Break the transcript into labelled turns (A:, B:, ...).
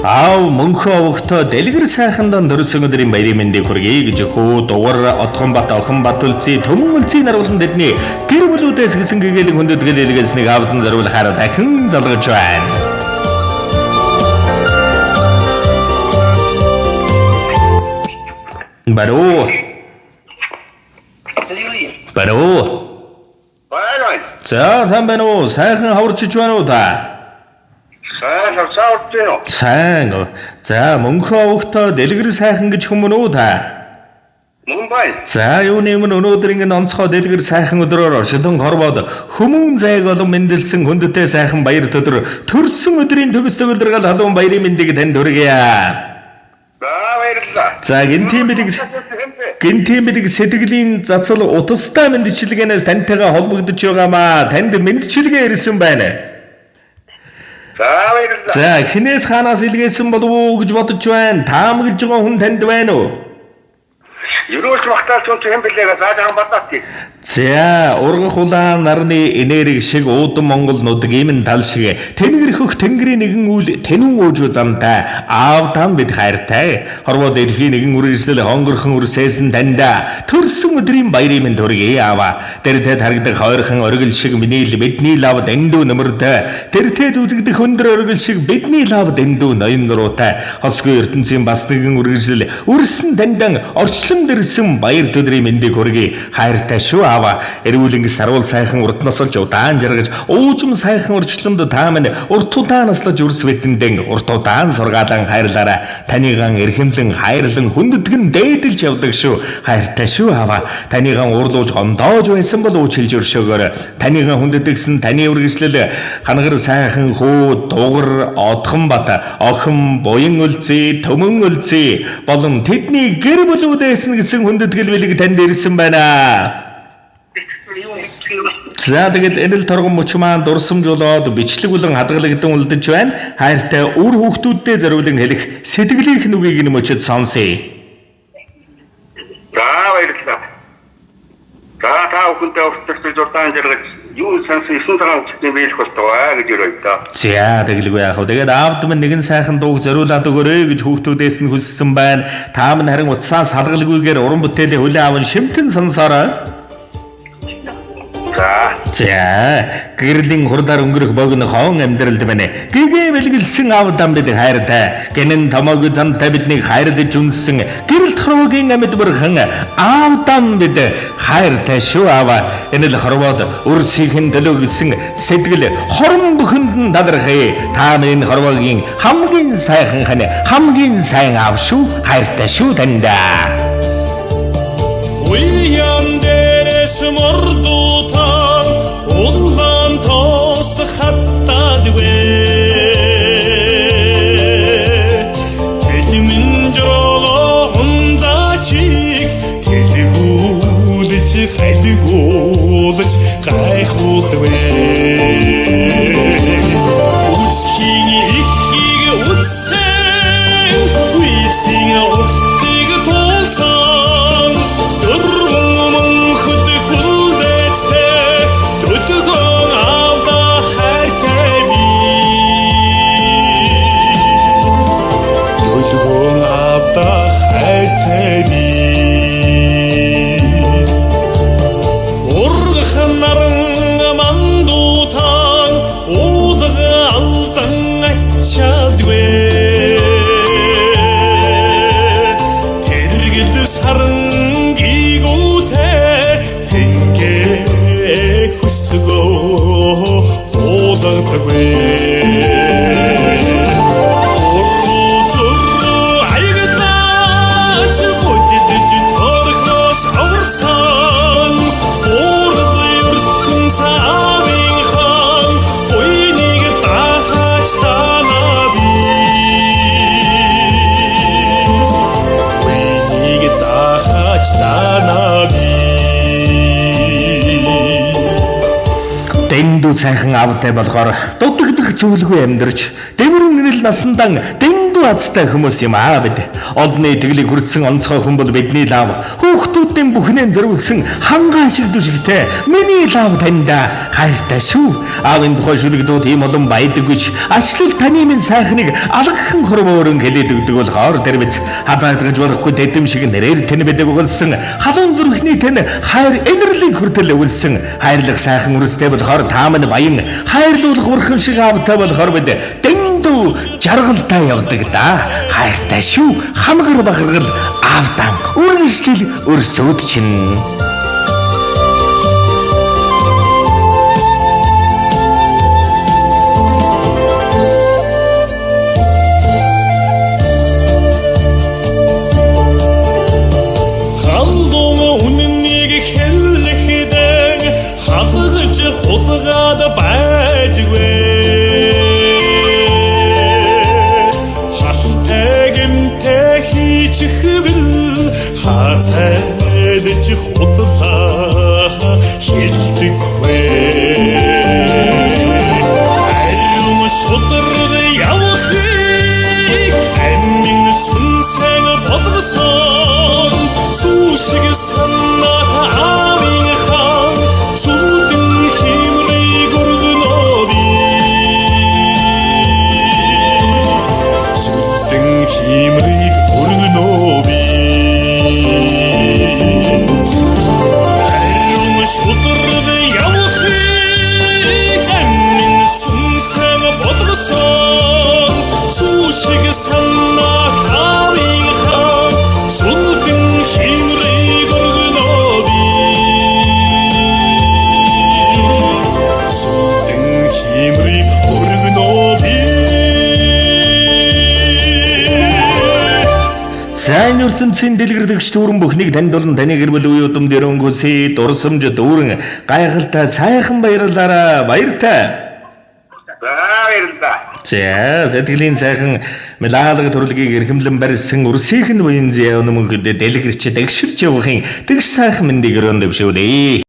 A: Аав мөнхөө овогтоо дэлгэр сайхандан дөрсөн өдрийн баярын мэндийг хүргэе гэж хөө дугар Отгонбат охин Батүлций төмөн үлцийн наруулан дэдний гэр бүлүүдээс гисэн гэгээлэг хүндэтгэл илгээснийг аавдан зориулахаар дахин залгаж байна. Баруу.
B: Баяр.
A: За сайн байна уу? Сайхан хаварчиж байна уу та? Сайн. За мөнхөө овогтоо дэлгэр сайхан гэж хүмүүн үү та?
B: Мөн бай.
A: За юуны өмнө өнөөдөр ингэ онцгой дэлгэр сайхан өдрөөр шидэн хорвоод хүмүүн зайг олон мэндэлсэн хүндтэй сайхан баяр төдөр төрсөн өдрийн төгс төгөлдргал халуун баярын мэндийг танд хүргье. За гинтийн мэдэг сэтгэлийн цацал утастай мэндчилгээнээс тантайгаа холбогдож байгаамаа танд мэндчилгээ ирсэн байна. За хинээс хаанаас илгээсэн болов уу гэж бодож байна. Таамаглаж байгаа хүн танд байна уу?
B: Юурууч багтаалч юм бэлээгээ заажхан батаати.
A: За ургах улаан нарны энерги шиг уудан Монгол нутаг ийм тал шиг тэнгэр хөх тэнгэрийн нэгэн үйл тэнүүн өөжөө замтай аав там бид хайртай хорвоо дэлхийн нэгэн үргэлжлэл хонгорхон үрсээсэн танда төрсөн өдрийн баярын мэнд хүргэе аава тэртээ харагдаг хойрхон оргил шиг миний л бидний лав дэндүү нөмөртэй тэртээ зүзэгдэх өндөр оргил шиг бидний лав дэндүү ноён нуруутай хосгүй ертөнцийн бас нэгэн үргэлжлэл үрсэн тандан орчлон дэрсэн баяр төдрийн мэндийг хүргэе хайртай шүү эрүүл ингэ сарвал сайхан урд насалж удаан жаргаж уужим сайхан урчламд та минь урт удаан наслаж үрс бэдэндэн урт удаан сургаалan хайрлаараа танийган эрхэмлэн хайрлан хүндэтгэн дээдэлж явдаг шүү хайртай шүү аваа танийган уурлууж гомдоож байсан бол уучлж өршөөгөөр танийган хүндэтгсэн таны үргэлжлэл хангар сайхан хүү дугар Отгонбат охин буян үлций төмөн үлций болон тэдний гэр бүлүүдээс нь гисэн хүндэтгэл билэг танд ирсэн байна. За тэгээд энэ л торгон мөч маань дурсамжуулаад бичлэг болон хадгалагдсан үлдэж байна. Хайртай үр хүүхдүүддээ зориулан хэлэх сэтгэлийнх нүгийг нь мөчөд сонсъё.
B: За баярлалаа. Та бүхэндээ уртсаж урдаан жаргаж юу сансан 9 цагаан үчтэй биелэх болтугай гэж өрөөд та.
A: За тэгэлгүй яах вэ? Тэгээд аавд минь нэгэн сайхан дууг зориулаад өгөөрэй гэж хүүхдүүдээс нь хүссэн байна. Та минь харин утсаас салгалгүйгээр уран бүтээлийн хүлээн аван шимтэн сонсоорой. За гэрлийн хурдаар өнгөрөх богино хон амьдралд байна. Гэгээ бэлгэлсэн аавдам бид хайртай. Гэнэн томоогүй зантай биднийг хайрлаж үнсэн. Гэрэл хорвогийн амьд бүрхэн аавдам бид хайртай шүү аава. Энэ л хорвоод өрсөхийн төлөө гисэн сэтгэл хорон бүхэнд нь талархъя. Та минь хорвогийн хамгийн сайхан хань хамгийн сайн аав шүү. Хайртай шүү тандаа.
C: Уян дээрээс мордуутаа улаан тоос хаттадгүй хэлмэн жоо ундачиг хэлгүүлж хайлгуулж гайхуулдгүй үсхийн ихийг үтсэн үсийн ухтыг тулсан
A: сайхан аавтай болохоор дутагдах зүйлгүй амьдарч дэврэн нэл насндан дэндүү дэндүү азтай хүмүүс юм аа бид. Одны тэглийг хүртсэн онцгой хүн бол бидний лав. Хүүхдүүдийн бүхнээ зориулсан хангаан шиг дүшигтэй. Миний лав таньда хайртай шүү. Аавын тухай шүлэгдүүд ийм олон байдаггүйч ачлал таны минь сайхныг алгахын хормоорон хэлээд өгдөг болохоор тэр биз хадагдаж болохгүй дэдэм шиг нэрээр тань бидэг өгүүлсэн халуун зүрхний тань хайр энэрлийг хүртэл өгүүлсэн хайрлах сайхан үрстэй болохоор та минь баян хайрлуулах урхан шиг аавтай болохоор бид дэндүү жаргалтай явдаг да. Хайртай шүү. Хамгар багаргал аавдан үргэлжлэл өрсөд чинь.
C: Хулгад байдгүй халтэгэмтэй хийчихвэл хацайлж хулгаа хэлдэггүй аюун шудраг явахыг амин сүнсэн бодгосон сүшиг санаа аавын хаан сүлдэн химрийг өргөнөби сүлдэн химрийг өргөнөби аюун шудраг явахыг амин сүнсэн бодгосон сүшиг санаа аавын хаан сүлдэн химрийг өргөнөби сүлдэн химрийг өргөнөби
A: Сайн ертөнцийн дэлгэрдэгч дүүрэн бүхнийг танд болон таны гэр бүл үе удам дээр өнгөсөө дурсамж дүүрэн гайхалтай сайхан баярлаараа баяртай.
B: баярлалаа.
A: За сэтгэлийн сайхан мэлаалга төрлөгийг эрхэмлэн барьсан үрсийнхэн буян зяа өнөмгөд дэлгэрч дэгширч явахын тэгш сайхан мэндийг өрөөнд өвшөөлээ.